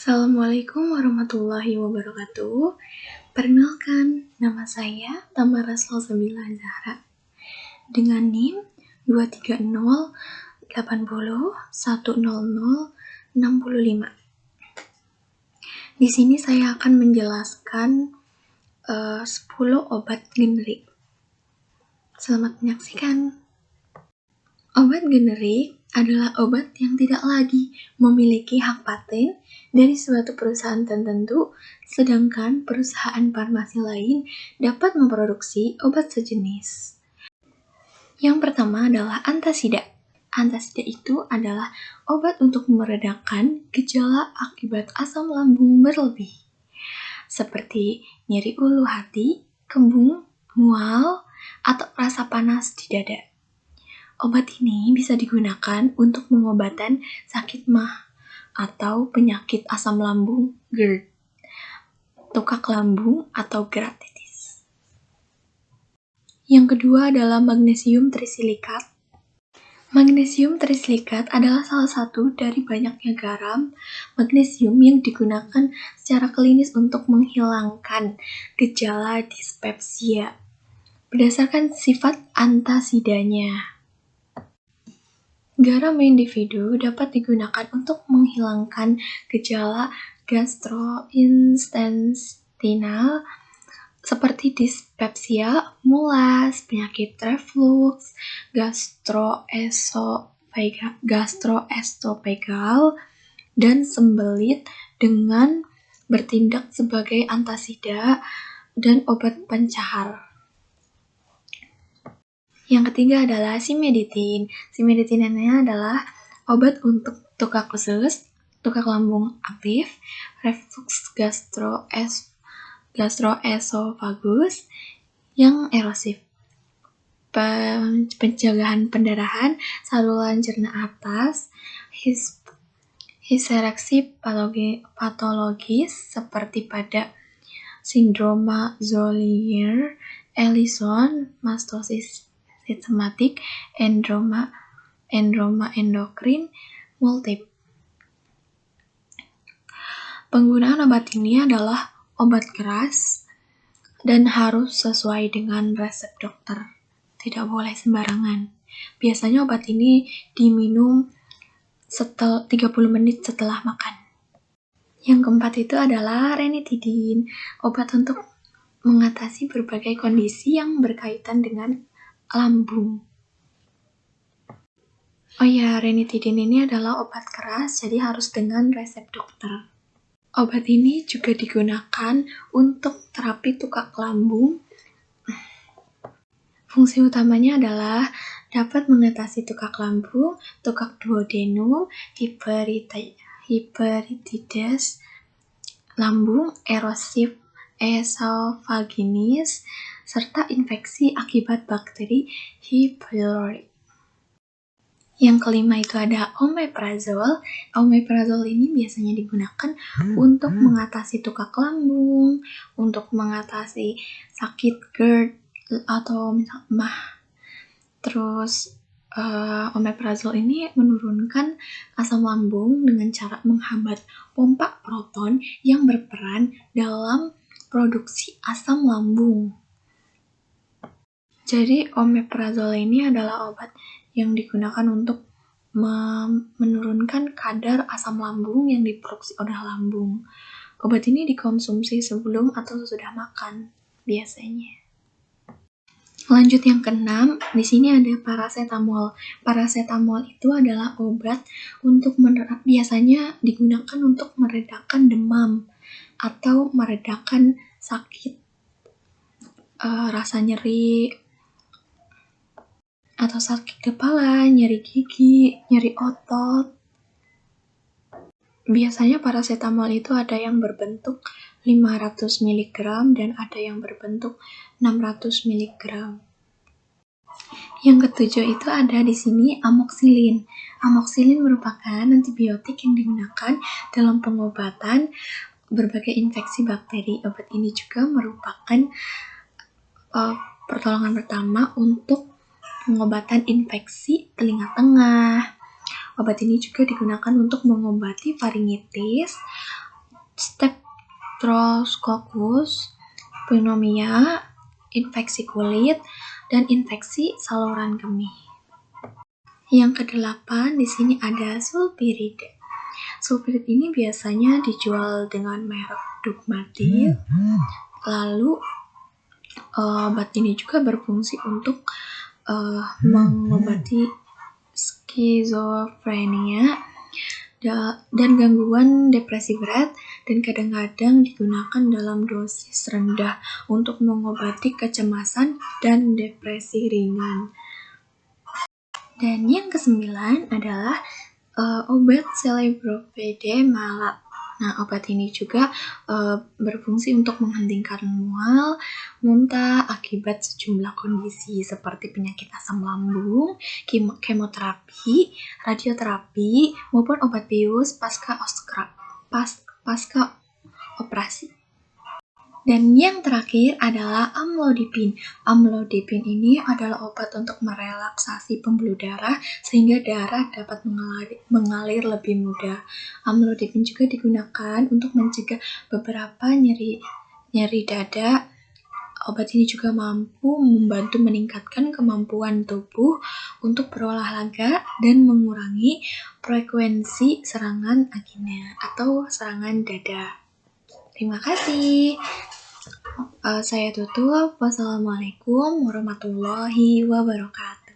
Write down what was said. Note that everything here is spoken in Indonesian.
Assalamualaikum warahmatullahi wabarakatuh. Perkenalkan, nama saya Tamara Salsabila Zahra dengan NIM 23080100065. Di sini saya akan menjelaskan 10 obat generik. Selamat menyaksikan. Obat generik adalah obat yang tidak lagi memiliki hak paten dari suatu perusahaan tertentu, sedangkan perusahaan farmasi lain dapat memproduksi obat sejenis. Yang pertama adalah antasida. Antasida itu adalah obat untuk meredakan gejala akibat asam lambung berlebih, seperti nyeri ulu hati, kembung, mual, atau rasa panas di dada. Obat ini bisa digunakan untuk pengobatan sakit MAH atau penyakit asam lambung GERD, tukak lambung atau gratitis. Yang kedua adalah magnesium trisilikat. Magnesium trisilikat adalah salah satu dari banyaknya garam magnesium yang digunakan secara klinis untuk menghilangkan gejala dispepsia berdasarkan sifat antasidanya. Garam individu dapat digunakan untuk menghilangkan gejala gastrointestinal seperti dispepsia, mulas, penyakit reflux, gastroesophageal, dan sembelit dengan bertindak sebagai antasida dan obat pencahar. Yang ketiga adalah simeditin. Simeditin ini adalah obat untuk tukak usus, tukak lambung aktif, reflux gastroesophagus yang erosif, pencegahan pendarahan saluran cerna atas, histereksi patologis seperti pada sindroma Zollier-Ellison, mastosis sistematik, endroma endokrin multiple. Penggunaan obat ini adalah obat keras dan harus sesuai dengan resep dokter. Tidak boleh sembarangan. Biasanya obat ini diminum 30 menit setelah makan. Yang keempat itu adalah ranitidin, obat untuk mengatasi berbagai kondisi yang berkaitan dengan lambung. Ranitidin ini adalah obat keras, jadi harus dengan resep dokter. Obat ini juga digunakan untuk terapi tukak lambung. Fungsi utamanya adalah dapat mengatasi tukak lambung, tukak duodenum, hiperitides lambung, erosif esofaginis, serta infeksi akibat bakteri H. pylori. Yang kelima itu ada omeprazol. Omeprazol ini biasanya digunakan untuk mengatasi tukak lambung, untuk mengatasi sakit GERD atau MAH. Terus omeprazol ini menurunkan asam lambung dengan cara menghambat pompa proton yang berperan dalam produksi asam lambung. Jadi omeprazol ini adalah obat yang digunakan untuk menurunkan kadar asam lambung yang diproduksi oleh lambung. Obat ini dikonsumsi sebelum atau sesudah makan biasanya. Lanjut yang keenam, di sini ada parasetamol. Parasetamol itu adalah obat untuk biasanya digunakan untuk meredakan demam atau meredakan sakit, rasa nyeri atau sakit kepala, nyeri gigi, nyeri otot. Biasanya parasetamol itu ada yang berbentuk 500 mg dan ada yang berbentuk 600 mg. Yang ketujuh itu ada di sini amoxilin. Amoxilin merupakan antibiotik yang digunakan dalam pengobatan berbagai infeksi bakteri. Obat ini juga merupakan pertolongan pertama untuk pengobatan infeksi telinga tengah. Obat ini juga digunakan untuk mengobati faringitis, Streptococcus pneumonia, infeksi kulit, dan infeksi saluran kemih. Yang kedelapan, di sini ada sulpirid. Sulpirid ini biasanya dijual dengan merek Dugmatil. Lalu obat ini juga berfungsi untuk mengobati skizofrenia dan gangguan depresi berat, dan kadang-kadang digunakan dalam dosis rendah untuk mengobati kecemasan dan depresi ringan. Dan yang kesembilan adalah obat Celebropede malat. Nah, obat ini juga berfungsi untuk menghentikan mual, muntah akibat sejumlah kondisi seperti penyakit asam lambung, kemoterapi, radioterapi, maupun obat bius pasca operasi. Dan yang terakhir adalah amlodipin. Amlodipin ini adalah obat untuk merelaksasi pembuluh darah sehingga darah dapat mengalir lebih mudah. Amlodipin juga digunakan untuk mencegah beberapa nyeri dada. Obat ini juga mampu membantu meningkatkan kemampuan tubuh untuk berolahraga dan mengurangi frekuensi serangan angina atau serangan dada. Terima kasih. Saya tutup. Wassalamualaikum warahmatullahi wabarakatuh.